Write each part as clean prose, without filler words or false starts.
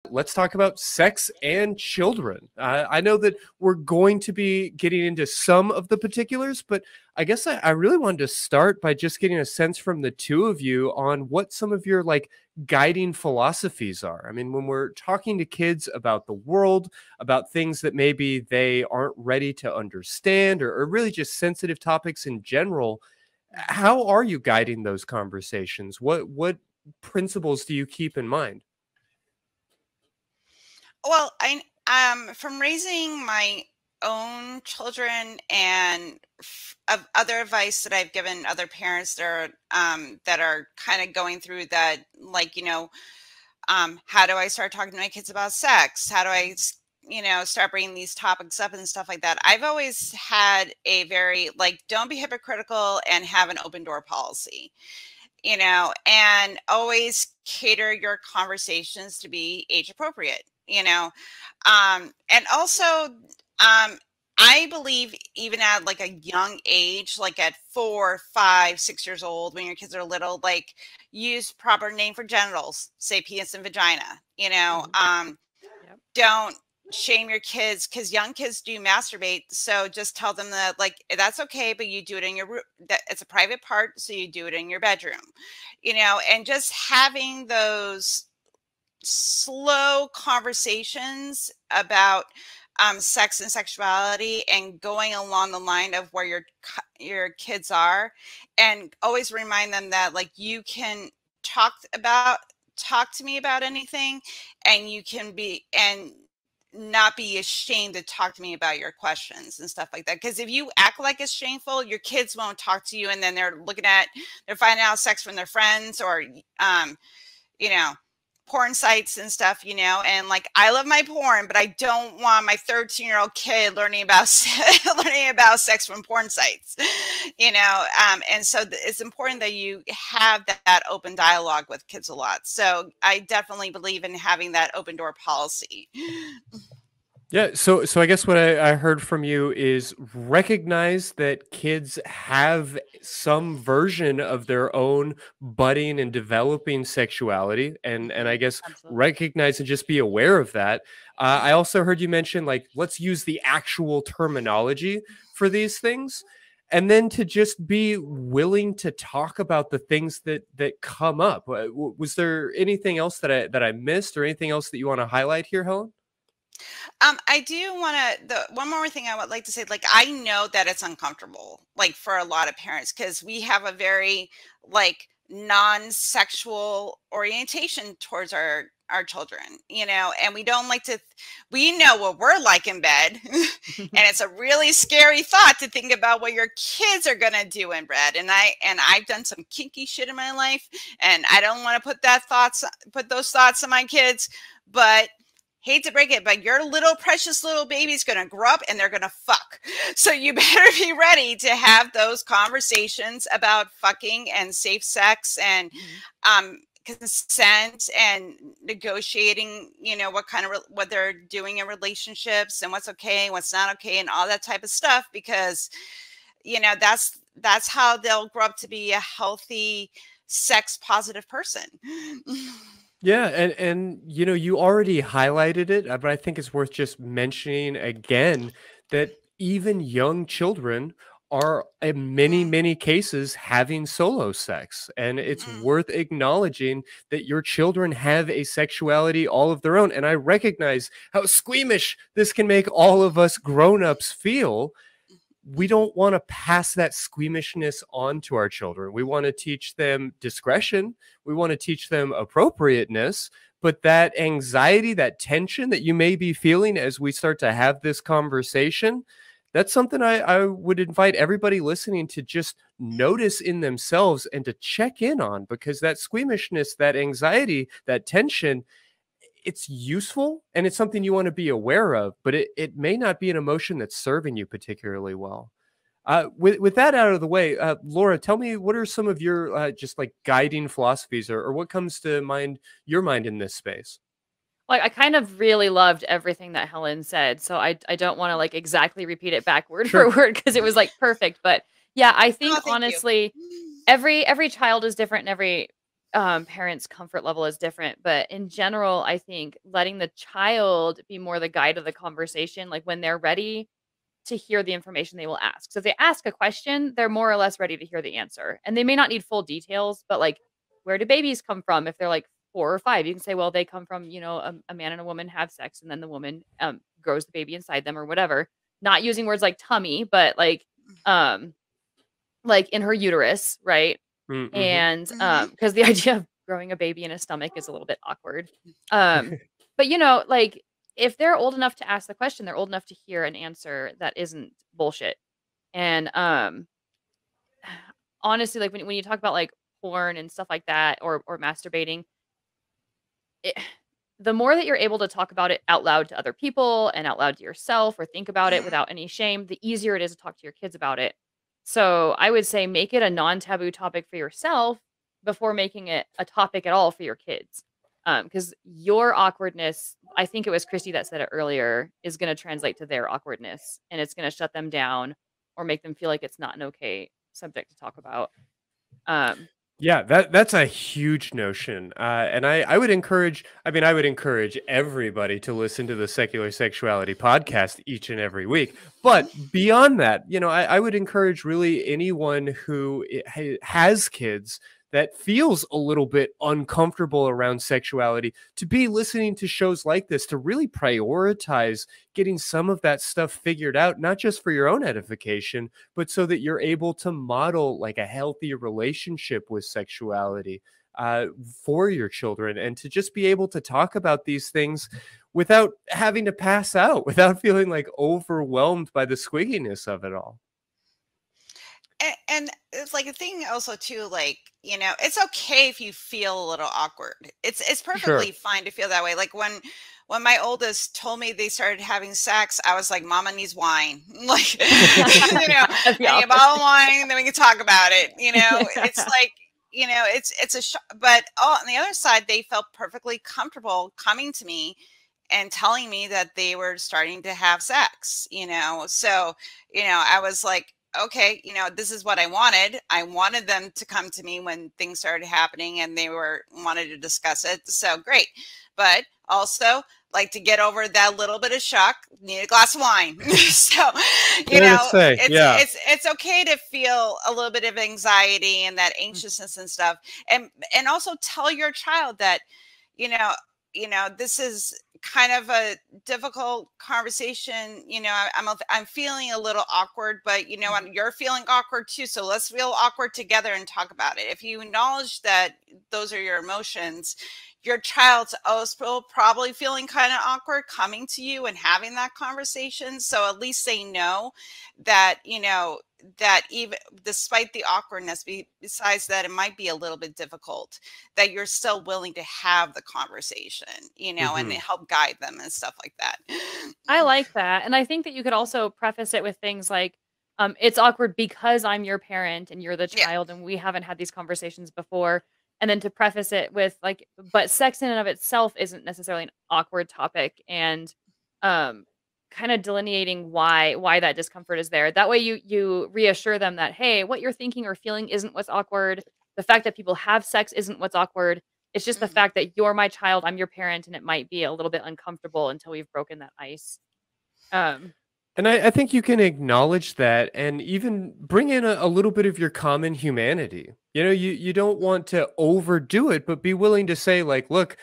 Let's talk about sex and children. I know that we're going to be getting into some of the particulars, but I guess I really wanted to start by just getting a sense from the two of you on what some of your like guiding philosophies are. I mean, when we're talking to kids about the world, about things that maybe they aren't ready to understand, or really just sensitive topics in general, how are you guiding those conversations? What principles do you keep in mind? Well, I from raising my own children and of other advice that I've given other parents that are kind of going through that, like, how do I start talking to my kids about sex? How do I, start bringing these topics up and stuff like that? I've always had a very, like, don't be hypocritical and have an open door policy, and always cater your conversations to be age appropriate, and also, I believe even at like a young age, like at 4, 5, 6 years old, when your kids are little, like, use proper name for genitals, say penis and vagina, Yep. don't shame your kids, because young kids do masturbate. So just tell them that, like, that's okay, but you do it in your room. That it's a private part, so you do it in your bedroom, and just having those slow conversations about sex and sexuality, and going along the line of where your kids are, and always remind them that, like, you can talk to me about anything, and you can be and not be ashamed to talk to me about your questions and stuff like that. Because if you act like it's shameful, your kids won't talk to you, and then they're finding out sex from their friends, or porn sites and stuff, and, like, I love my porn, but I don't want my 13-year-old kid learning about sex from porn sites, and so it's important that you have that open dialogue with kids a lot. So I definitely believe in having that open door policy. Yeah, so I guess what I heard from you is recognize that kids have some version of their own budding and developing sexuality, and I guess Absolutely. recognize and just be aware of that. I also heard you mention, like, let's use the actual terminology for these things, and then to just be willing to talk about the things that come up. Was there anything else that I missed, or anything else that you want to highlight here, Helen? I do want the one more thing I would like to say, like, I know that it's uncomfortable, like, for a lot of parents, because we have a very, like, non-sexual orientation towards our children, and we don't like to, we know what we're like in bed, and it's a really scary thought to think about what your kids are gonna do in bed. And I've done some kinky shit in my life, and I don't want to put those thoughts on my kids, but hate to break it, but your little precious little baby's going to grow up and they're going to fuck. So you better be ready to have those conversations about fucking and safe sex and consent, and negotiating, what they're doing in relationships, and what's okay and what's not okay, and all that type of stuff, because, that's how they'll grow up to be a healthy, sex positive person. Yeah, and you already highlighted it, but I think it's worth just mentioning again that even young children are in many cases having solo sex, and it's worth acknowledging that your children have a sexuality all of their own. And I recognize how squeamish this can make all of us grown-ups feel. We don't want to pass that squeamishness on to our children. We want to teach them discretion. We want to teach them appropriateness. But that anxiety, that tension that you may be feeling as we start to have this conversation, that's something I would invite everybody listening to just notice in themselves and to check in on, because that squeamishness, that anxiety, that tension, it's useful and it's something you want to be aware of, but it may not be an emotion that's serving you particularly well. With that out of the way, Laura, tell me, what are some of your just like guiding philosophies, or what comes to your mind in this space? Like, I kind of really loved everything that Helen said, so I don't want to, like, exactly repeat it back word for word, because it was, like, perfect. But yeah, I think honestly, every child is different, and every parents' comfort level is different, but in general, I think letting the child be more the guide of the conversation, like when they're ready to hear the information, they will ask. So if they ask a question, they're more or less ready to hear the answer. And they may not need full details, but like, where do babies come from? If they're like 4 or 5, you can say, well, they come from, a man and a woman have sex, and then the woman grows the baby inside them or whatever. Not using words like tummy, but um, like in her uterus, right? Mm-hmm. And because the idea of growing a baby in a stomach is a little bit awkward. But like if they're old enough to ask the question, they're old enough to hear an answer that isn't bullshit. And honestly, like when you talk about like porn and stuff like that, or masturbating, it, the more that you're able to talk about it out loud to other people and out loud to yourself, or think about it without any shame, the easier it is to talk to your kids about it. So I would say make it a non-taboo topic for yourself before making it a topic at all for your kids. Because your awkwardness, I think it was Christy that said it earlier, is going to translate to their awkwardness, and it's going to shut them down or make them feel like it's not an okay subject to talk about. Yeah, that's a huge notion. And I would encourage, I would encourage everybody to listen to the Secular Sexuality podcast each and every week. But beyond that, I would encourage really anyone who has kids that feels a little bit uncomfortable around sexuality to be listening to shows like this, to really prioritize getting some of that stuff figured out, not just for your own edification, but so that you're able to model like a healthy relationship with sexuality for your children, and to just be able to talk about these things without having to pass out, without feeling like overwhelmed by the squigginess of it all. And it's like a thing also too, like, it's okay if you feel a little awkward. It's perfectly fine to feel that way. Like when my oldest told me they started having sex, I was like, Mama needs wine. Like, I need a bottle of wine, then we can talk about it. It's like, it's a but on the other side, they felt perfectly comfortable coming to me and telling me that they were starting to have sex, so, I was like, okay, this is what I wanted. I wanted them to come to me when things started happening and they wanted to discuss it. So great. But also, like, to get over that little bit of shock, need a glass of wine. So, it's okay to feel a little bit of anxiety and that anxiousness and stuff. And also tell your child that, this is kind of a difficult conversation. I'm feeling a little awkward, but you're feeling awkward too. So let's feel awkward together and talk about it. If you acknowledge that those are your emotions, your child's also probably feeling kind of awkward coming to you and having that conversation. So at least they know that, that even despite the awkwardness, besides that, it might be a little bit difficult, that you're still willing to have the conversation, and help guide them and stuff like that. I like that. And I think that you could also preface it with things like, it's awkward because I'm your parent and you're the child, and we haven't had these conversations before. And then to preface it with like, but sex in and of itself isn't necessarily an awkward topic, and kind of delineating why that discomfort is there. That way you reassure them that, hey, what you're thinking or feeling isn't what's awkward. The fact that people have sex isn't what's awkward. It's just the fact that you're my child, I'm your parent, and it might be a little bit uncomfortable until we've broken that ice. And I think you can acknowledge that and even bring in a little bit of your common humanity. You don't want to overdo it, but be willing to say, like, look,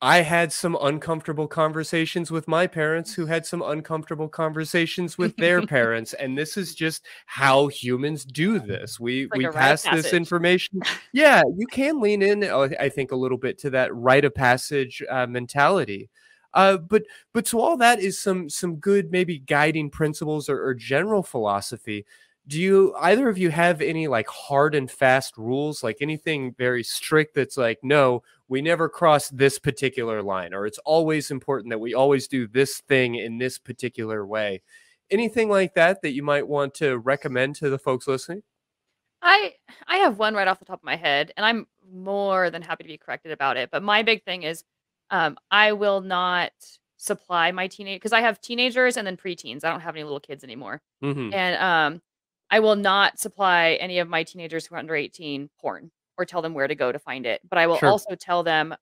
I had some uncomfortable conversations with my parents who had some uncomfortable conversations with their parents. And this is just how humans do this. We pass this information. Yeah, you can lean in, I think, a little bit to that rite of passage mentality. But so all that is some good maybe guiding principles or general philosophy. Do you either of you have any like hard and fast rules, like anything very strict that's like, no, we never cross this particular line, or it's always important that we always do this thing in this particular way? Anything like that you might want to recommend to the folks listening? I have one right off the top of my head, and I'm more than happy to be corrected about it. But my big thing is, I will not supply my teenage, because I have teenagers and then preteens. I don't have any little kids anymore. Mm-hmm. And I will not supply any of my teenagers who are under 18 porn. or tell them where to go to find it. But I will Sure. also tell them,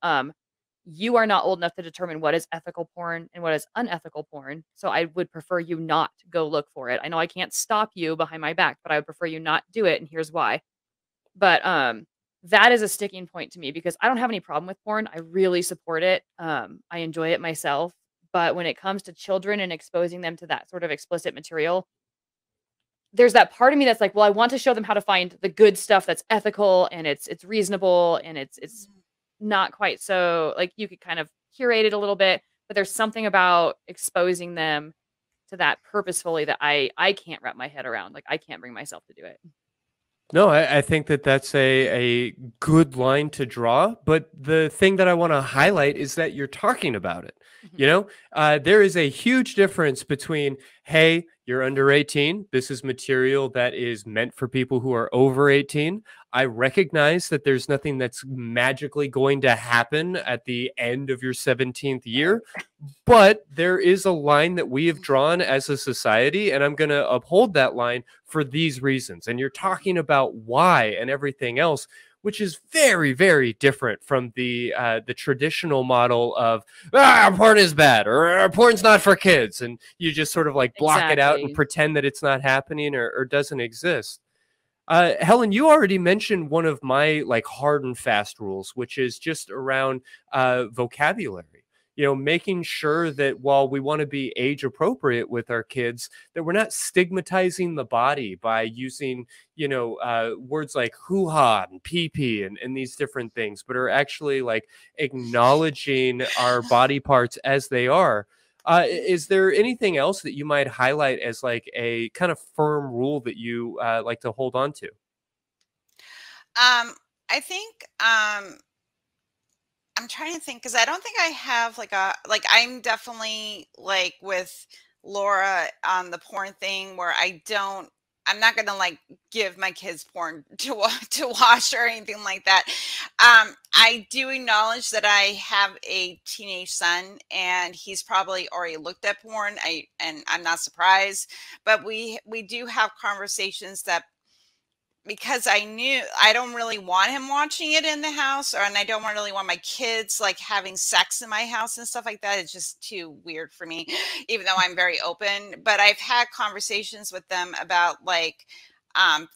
you are not old enough to determine what is ethical porn and what is unethical porn. So I would prefer you not go look for it. I know I can't stop you behind my back, but I would prefer you not do it. And here's why. But that is a sticking point to me because I don't have any problem with porn. I really support it. I enjoy it myself. But when it comes to children and exposing them to that sort of explicit material, there's that part of me that's like, well, I want to show them how to find the good stuff that's ethical and it's reasonable and it's not quite so like you could kind of curate it a little bit, but there's something about exposing them to that purposefully that I can't wrap my head around. Like I can't bring myself to do it. No, I think that that's a good line to draw. But the thing that I want to highlight is that you're talking about it. You know, there is a huge difference between, hey, you're under 18. This is material that is meant for people who are over 18. I recognize that there's nothing that's magically going to happen at the end of your 17th year. But there is a line that we have drawn as a society, and I'm going to uphold that line for these reasons. And you're talking about why and everything else, which is very, very different from the traditional model of porn is bad or porn's not for kids, and you just sort of like block it out and pretend that it's not happening or doesn't exist. Helen, you already mentioned one of my like hard and fast rules, which is just around vocabulary. You know, making sure that while we want to be age appropriate with our kids, that we're not stigmatizing the body by using, you know, words like hoo-ha and pee-pee and these different things, but are actually like acknowledging our body parts as they are. Is there anything else that you might highlight as like a kind of firm rule that you like to hold on to? I think I'm trying to think because I don't think I have like I'm definitely like with Laura on the porn thing where I'm not gonna like give my kids porn to watch or anything like that. I do acknowledge that I have a teenage son and he's probably already looked at porn. And I'm not surprised, but we do have conversations that, because I don't really want him watching it in the house, and I don't really want my kids like having sex in my house and stuff like that. It's just too weird for me, even though I'm very open. But I've had conversations with them about like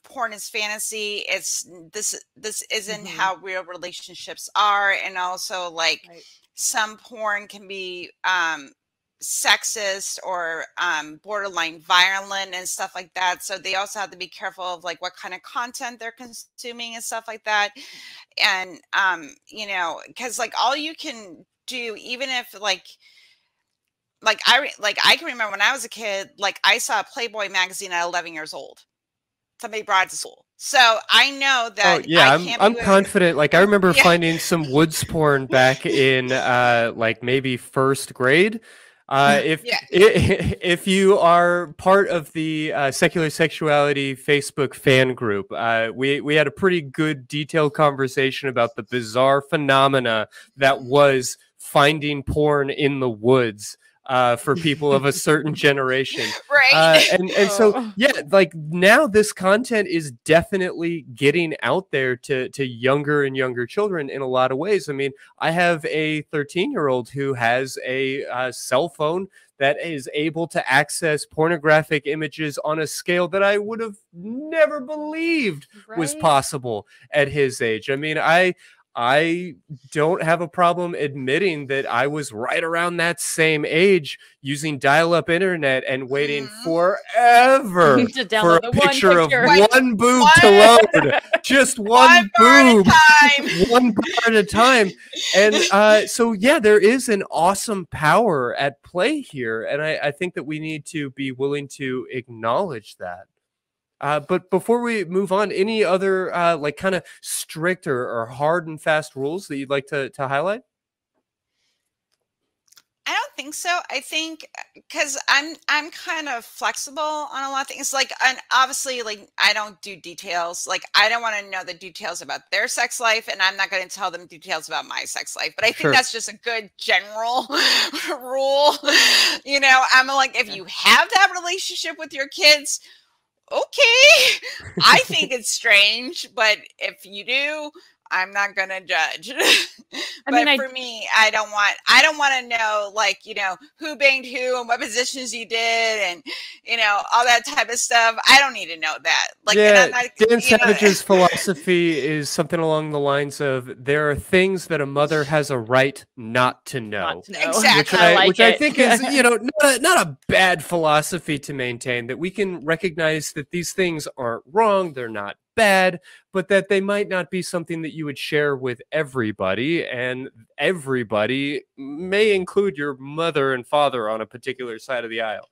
porn is fantasy. This isn't how real relationships are, and also like some porn can be sexist or borderline violent and stuff like that, so they also have to be careful of like what kind of content they're consuming and stuff like that. And you know, because like all you can do, even if like I can remember when I was a kid, like I saw a Playboy magazine at 11 years old. Somebody brought it to school, so I know that. Oh yeah, I'm confident. Like I remember finding some woods porn back in like maybe first grade. If you are part of the Secular Sexuality Facebook fan group, we had a pretty good detailed conversation about the bizarre phenomena that was finding porn in the woods for people of a certain generation. Right. And so, yeah, like now this content is definitely getting out there to younger and younger children in a lot of ways. I mean, I have a 13-year-old who has a cell phone that is able to access pornographic images on a scale that I would have never believed was possible at his age. I mean, I don't have a problem admitting that I was right around that same age using dial-up internet and waiting forever for a picture of one boob to load. Just one boob, one bar at a time. And so, yeah, there is an awesome power at play here. And I think that we need to be willing to acknowledge that. But before we move on, any other like kind of strict or hard and fast rules that you'd like to highlight? I don't think so. I think because I'm kind of flexible on a lot of things. Like, and obviously, like I don't do details. Like I don't want to know the details about their sex life, and I'm not going to tell them details about my sex life. But I think that's just a good general rule. You know, I'm like, if you have that relationship with your kids, okay, I think it's strange, but if you do, I'm not gonna judge. But for me, I don't want to know, like, who banged who and what positions you did and, all that type of stuff. I don't need to know that. Like, yeah, and I'm not, Dan Savage's philosophy is something along the lines of there are things that a mother has a right not to know. Not to know. Exactly. Which I think is, not a bad philosophy to maintain, that we can recognize that these things aren't wrong, they're not bad, but that they might not be something that you would share with everybody, and everybody may include your mother and father on a particular side of the aisle.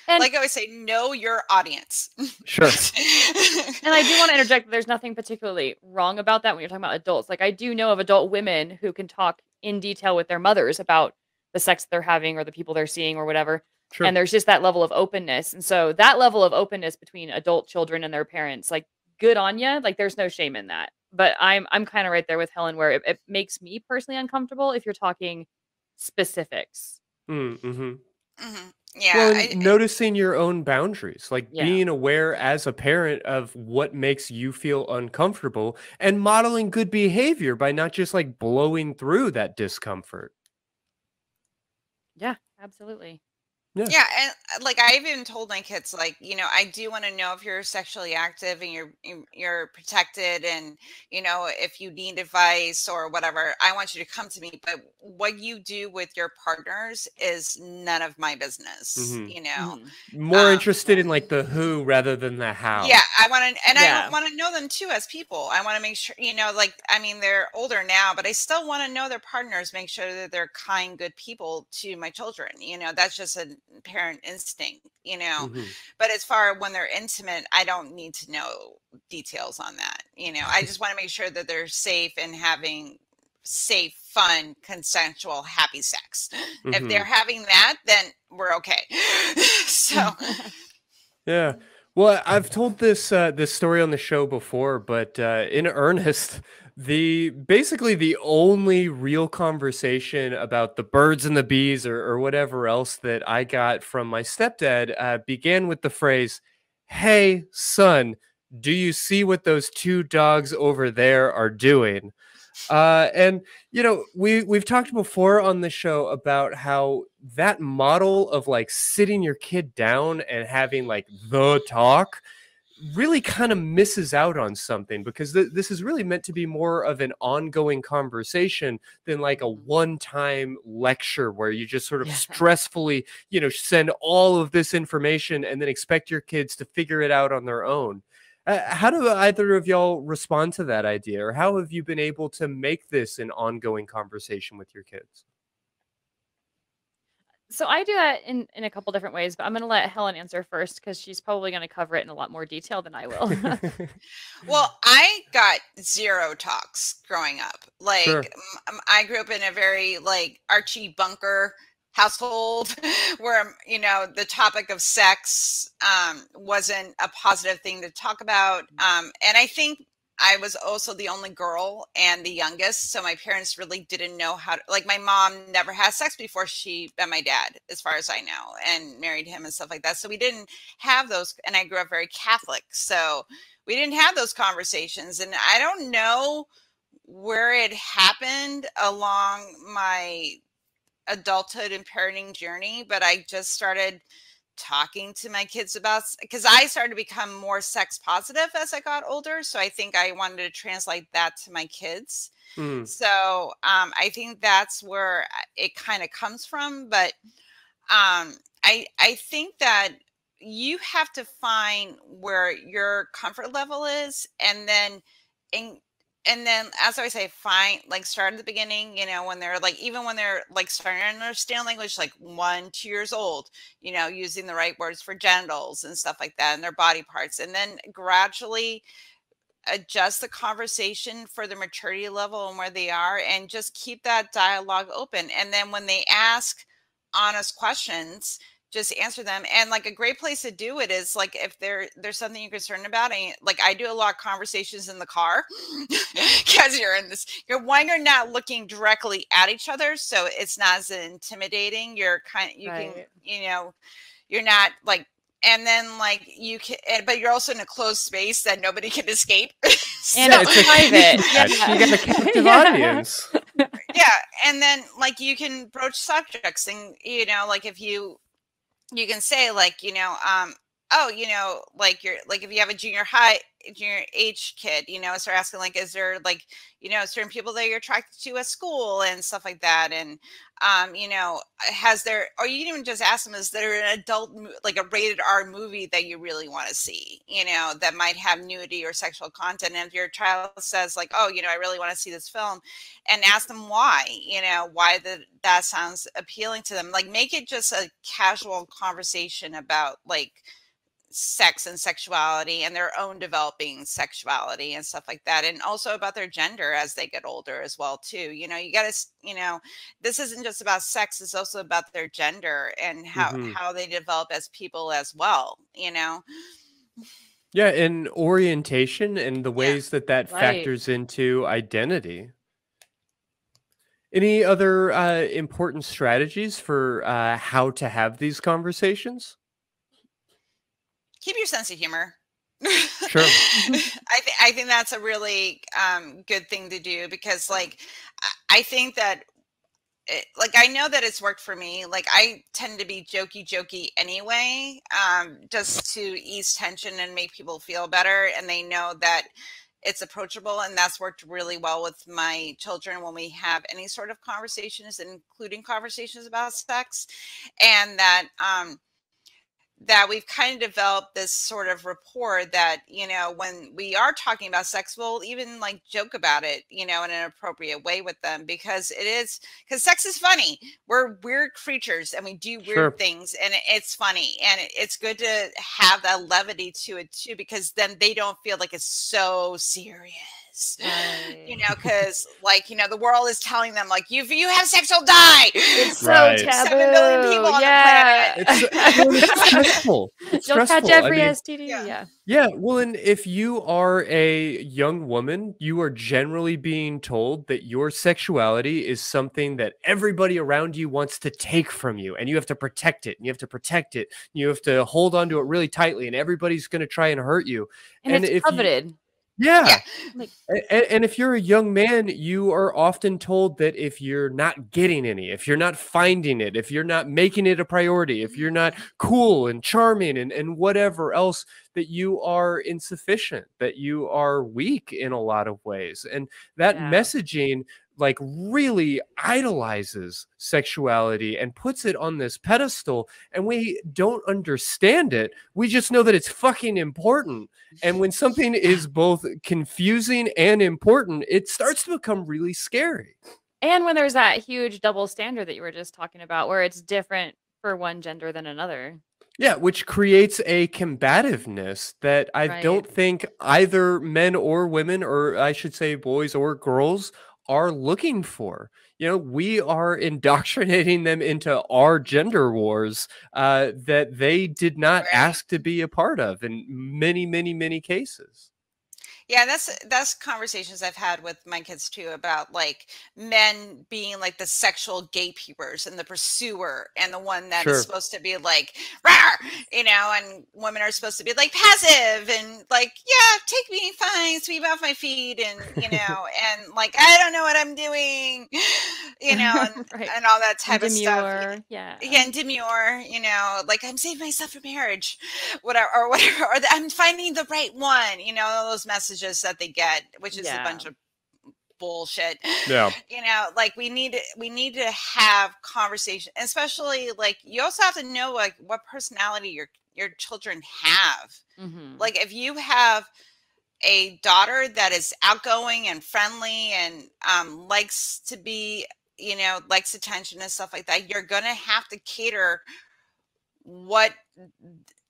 And like I always say, know your audience. Sure. And I do want to interject that there's nothing particularly wrong about that when you're talking about adults. Like, I do know of adult women who can talk in detail with their mothers about the sex they're having or the people they're seeing or whatever. Sure. And there's just that level of openness. And so that level of openness between adult children and their parents, like, good on you. Like, there's no shame in that. But I'm kind of right there with Helen, where it makes me personally uncomfortable if you're talking specifics. Mm-hmm. Mm-hmm. Yeah. Well, noticing your own boundaries, like being aware as a parent of what makes you feel uncomfortable, and modeling good behavior by not just like blowing through that discomfort. Yeah, absolutely. Yeah, and like I even told my kids, like, I do want to know if you're sexually active and you're protected, and if you need advice or whatever, I want you to come to me. But what you do with your partners is none of my business. Mm-hmm. More interested in like the who rather than the how. Yeah, I want to, and I want to know them too as people. I want to make sure, like, I mean, they're older now, but I still want to know their partners, make sure that they're kind, good people to my children. That's just a parent instinct, Mm-hmm. But as far when they're intimate, I don't need to know details on that. I just want to make sure that they're safe and having safe, fun, consensual, happy sex. Mm-hmm. If they're having that, then we're okay. So yeah. Well, I've told this story on the show before, but in earnest, basically the only real conversation about the birds and the bees or whatever else that I got from my stepdad began with the phrase, "Hey, son, do you see what those two dogs over there are doing?" And we've talked before on the show about how that model of like sitting your kid down and having like the talk really kind of misses out on something, because this is really meant to be more of an ongoing conversation than like a one-time lecture where you just sort of stressfully, send all of this information and then expect your kids to figure it out on their own. How do either of y'all respond to that idea, or how have you been able to make this an ongoing conversation with your kids? So I do that in a couple different ways, but I'm going to let Helen answer first because she's probably going to cover it in a lot more detail than I will. Well, I got zero talks growing up. Like, sure. I grew up in a very like Archie Bunker household where the topic of sex wasn't a positive thing to talk about, and I think I was also the only girl and the youngest, so my parents really didn't know how to, like, my mom never had sex before she met my dad, as far as I know, and married him and stuff like that, so we didn't have those, and I grew up very Catholic, so we didn't have those conversations, and I don't know where it happened along my adulthood and parenting journey, but I just started talking to my kids about, because I started to become more sex positive as I got older, so I think I wanted to translate that to my kids. So I think that's where it kind of comes from, but I think that you have to find where your comfort level is, and then as I say, start at the beginning, when they're like, even when they're like starting to understand language, like 1-2 years old, using the right words for genitals and stuff like that, and their body parts, and then gradually adjust the conversation for the maturity level and where they are, and just keep that dialogue open. And then when they ask honest questions, just answer them. And like a great place to do it is like if there's something you're concerned about, and like I do a lot of conversations in the car because you're not looking directly at each other, so it's not as intimidating. You're not like and then like you can, but you're also in a closed space that nobody can escape. So, And it's private. You got a captive Yeah. audience. yeah, and then like you can broach subjects, and you know, like if you can say like, you know, oh, you know, like you're like if you have a junior age kid, you know, start asking like, is there like, you know, certain people that you're attracted to at school and stuff like that, and you know, has there, or you can even just ask them, is there an adult like a rated R movie that you really want to see, you know, that might have nudity or sexual content, and if your child says like, oh, you know, I really want to see this film, and ask them why, you know, why that sounds appealing to them, like make it just a casual conversation about like sex and sexuality and their own developing sexuality and stuff like that, and also about their gender as they get older as well too. You know, you got to, you know, this isn't just about sex, it's also about their gender and how they develop as people as well, you know. Yeah, and orientation and the ways that Right. factors into identity. Any other important strategies for how to have these conversations? Keep your sense of humor. Sure. I think that's a really good thing to do, because like I think that like I know that it's worked for me. Like I tend to be jokey anyway, just to ease tension and make people feel better, and they know that it's approachable, and that's worked really well with my children when we have any sort of conversations, including conversations about sex, and that we've kind of developed this sort of rapport that, you know, when we are talking about sex, we'll even like joke about it, you know, in an appropriate way with them, because because sex is funny. We're weird creatures and we do weird things, and it's funny, and it's good to have that levity to it too, because then they don't feel like it's so serious. Right. You know, because like, you know, the world is telling them like, if you have sex, you'll die. It's so taboo. 7 billion people on the planet. It's stressful. It's You'll stressful. catch every STD. Yeah. Well, and if you are a young woman, you are generally being told that your sexuality is something that everybody around you wants to take from you, and you have to protect it, and you have to protect it. You have to hold on to it really tightly, and everybody's going to try and hurt you. And it's coveted. Yeah. And if you're a young man, you are often told that if you're not getting any, if you're not finding it, if you're not making it a priority, if you're not cool and charming and whatever else, that you are insufficient, that you are weak in a lot of ways. And that messaging like really idolizes sexuality and puts it on this pedestal, and we don't understand it. We just know that it's fucking important. And when something is both confusing and important, it starts to become really scary. And when there's that huge double standard that you were just talking about, where it's different for one gender than another. Yeah, which creates a combativeness that I don't think either men or women, or I should say boys or girls, are looking for. You know, we are indoctrinating them into our gender wars that they did not ask to be a part of in many, many, many cases. Yeah, that's conversations I've had with my kids too, about like men being like the sexual gatekeepers and the pursuer, and the one that is supposed to be like, rawr, you know, and women are supposed to be like passive and like, yeah, take me, fine, sweep off my feet, and you know, and like, I don't know what I'm doing, you know, and all that type of stuff. Yeah, and demure, you know, like I'm saving myself for marriage, whatever, or I'm finding the right one, you know, all those messages that they get, which is a bunch of bullshit. Yeah. You know, like we need to have conversation, especially like you also have to know like what personality your children have. Like if you have a daughter that is outgoing and friendly and likes to be, you know, likes attention and stuff like that, you're gonna have to cater what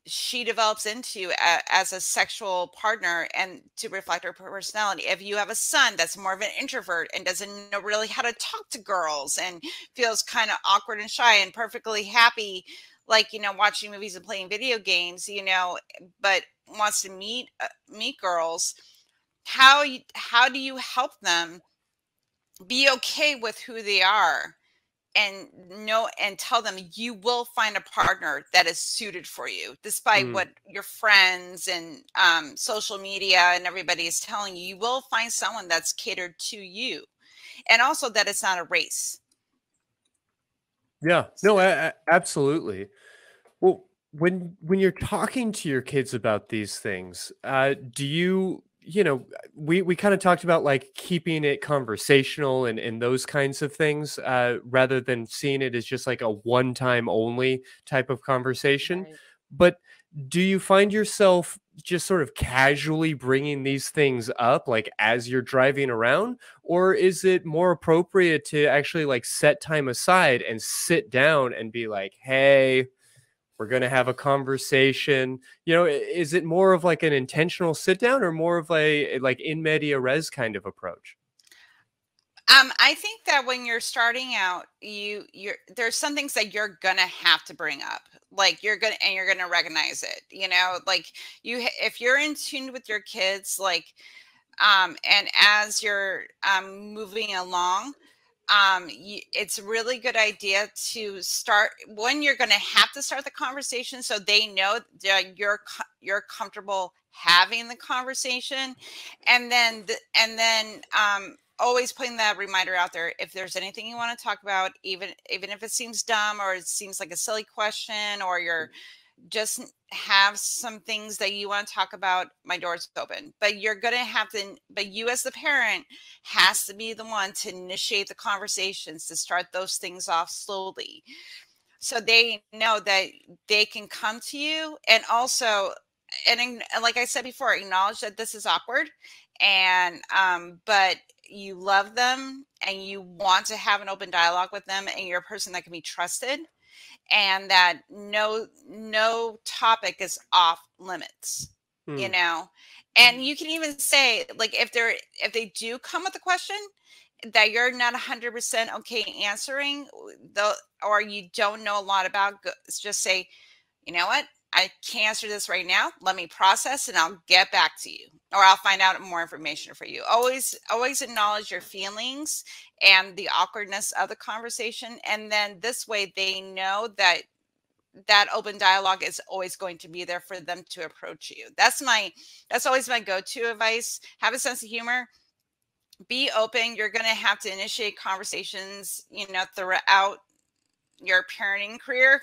she develops into as a sexual partner and to reflect her personality. If you have a son that's more of an introvert and doesn't know really how to talk to girls and feels kind of awkward and shy and perfectly happy, like, you know, watching movies and playing video games, you know, but wants to meet girls, how do you help them be okay with who they are and tell them you will find a partner that is suited for you, despite what your friends and social media and everybody is telling you. You will find someone that's catered to you, and also that it's not a race. Yeah, no, absolutely. Well, when you're talking to your kids about these things, do you, we kind of talked about like keeping it conversational and those kinds of things, rather than seeing it as just like a one time only type of conversation. Right. But do you find yourself just sort of casually bringing these things up like as you're driving around, or is it more appropriate to actually like set time aside and sit down and be like, hey, we're going to have a conversation? Is it more of like an intentional sit down or more of a like in media res kind of approach? I think that when you're starting out, there's some things that you're gonna have to bring up, like you're gonna recognize it. Like if you're in tune with your kids, like, and as you're moving along, it's a really good idea to start when you're going to have to start the conversation, so they know that you're comfortable having the conversation, and then always putting that reminder out there. If there's anything you want to talk about, even if it seems dumb or it seems like a silly question, or you're just have some things that you want to talk about, my door's open. But you as the parent has to be the one to initiate the conversations, to start those things off slowly, so they know that they can come to you. And also, and like I said before, acknowledge that this is awkward, and but you love them and you want to have an open dialogue with them, and you're a person that can be trusted, and that no topic is off limits, and you can even say, like, if they do come with a question that you're not 100% okay answering, or you don't know a lot about, just say, you know what, I can't answer this right now. Let me process and I'll get back to you, or I'll find out more information for you. Always acknowledge your feelings and the awkwardness of the conversation. And then this way they know that open dialogue is always going to be there for them to approach you. That's always my go-to advice. Have a sense of humor. Be open. You're going to have to initiate conversations, throughout your parenting career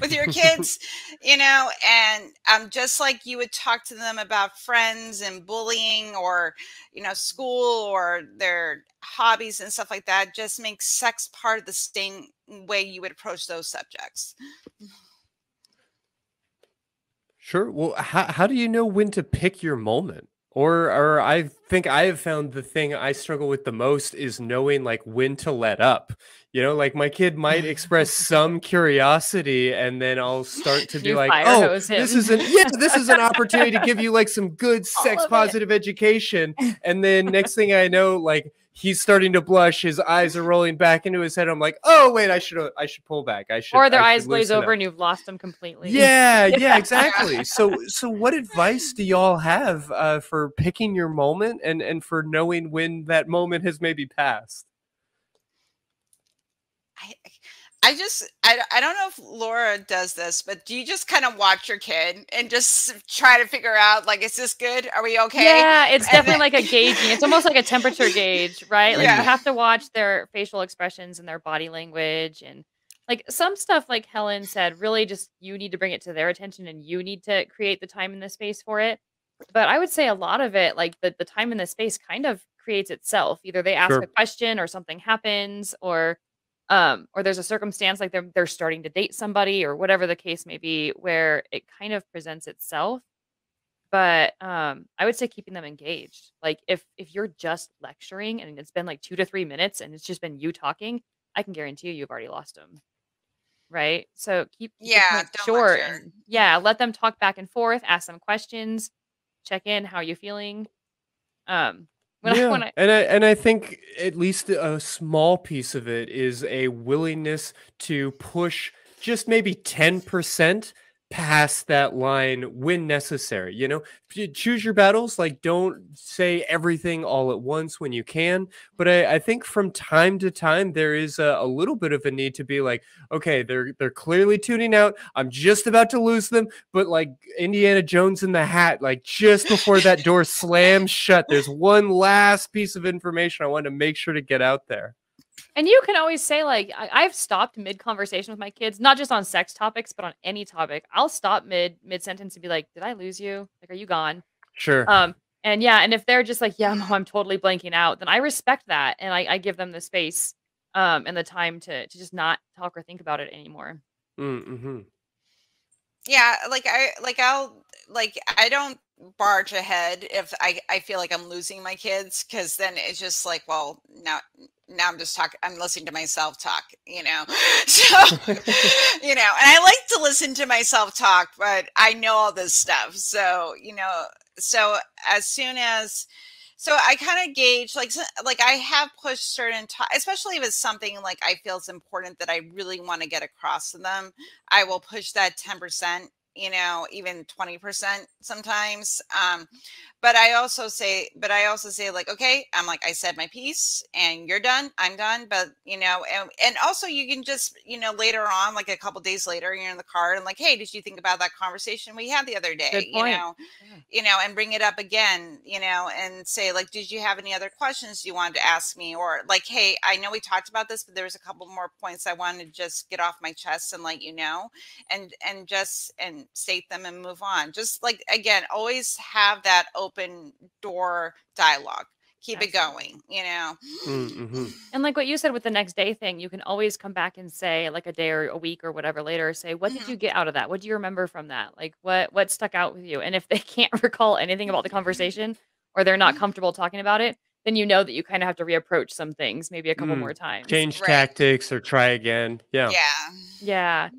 with your kids, and just like you would talk to them about friends and bullying, or school, or their hobbies and stuff like that, just make sex part of the same way you would approach those subjects. Sure. Well, how do you know when to pick your moment? Or I think I have found the thing I struggle with the most is knowing like when to let up. Like my kid might express some curiosity, and then I'll start to be like, oh, this is an opportunity to give you like some good sex positive education. And then next thing I know, like he's starting to blush, his eyes are rolling back into his head. I'm like, oh wait, I should pull back. Or their eyes glaze over and you've lost them completely. Yeah, exactly. So what advice do y'all have for picking your moment and for knowing when that moment has maybe passed? I don't know if Laura does this, but do you just kind of watch your kid and just try to figure out, like, is this good? Are we okay? Yeah, it's definitely like a gauging. It's almost like a temperature gauge, right? Like you have to watch their facial expressions and their body language, and like some stuff, like Helen said, really just you need to bring it to their attention and you need to create the time and the space for it. But I would say a lot of it, like the time and the space kind of creates itself. Either they ask a question or something happens, or there's a circumstance like they're starting to date somebody or whatever the case may be, where it kind of presents itself. But I would say keeping them engaged. Like if you're just lecturing and it's been like 2 to 3 minutes and it's just been you talking, I can guarantee you've already lost them. Right? So keep it short. And, let them talk back and forth, ask them questions, check in, how are you feeling? And I think at least a small piece of it is a willingness to push just maybe 10% pass that line when necessary. Choose your battles. Like, don't say everything all at once when you can. But I think from time to time there is a little bit of a need to be like, okay, they're clearly tuning out. I'm just about to lose them, but like Indiana Jones in the hat, like just before that door slams shut, there's one last piece of information I want to make sure to get out there. And you can always say, like, I've stopped mid-conversation with my kids, not just on sex topics, but on any topic. I'll stop mid-sentence and be like, "Did I lose you? Like, are you gone?" Sure. And yeah, and if they're just like, "Yeah, Mom, I'm totally blanking out," then I respect that, and I give them the space, and the time to just not talk or think about it anymore. Mm-hmm. Yeah, I don't barge ahead if I feel like I'm losing my kids, because then it's just like, well, now I'm just talking, I'm listening to myself talk, so and I like to listen to myself talk, but I know all this stuff, so so as soon as so I kind of gauge, like I have pushed certain especially if it's something like I feel is important that I really want to get across to them, I will push that 10%, even 20% sometimes. But I also say, like, okay, I'm like, I said my piece and you're done, I'm done. But, and also you can just, later on, like a couple days later, you're in the car and like, hey, did you think about that conversation we had the other day? Good point. And bring it up again, and say like, did you have any other questions you wanted to ask me? Or like, hey, I know we talked about this, but there was a couple more points I wanted to just get off my chest and let you know, and state them and move on. Just like, again, always have that open door dialogue. Keep Absolutely. it going, Mm-hmm. And like what you said with the next day thing, you can always come back and say, like a day or a week or whatever later, say, what did you get out of that? What do you remember from that? Like what stuck out with you? And if they can't recall anything about the conversation, or they're not comfortable talking about it, then you know that you kind of have to reapproach some things maybe a couple more times. Change tactics or try again. Yeah. Yeah. Yeah.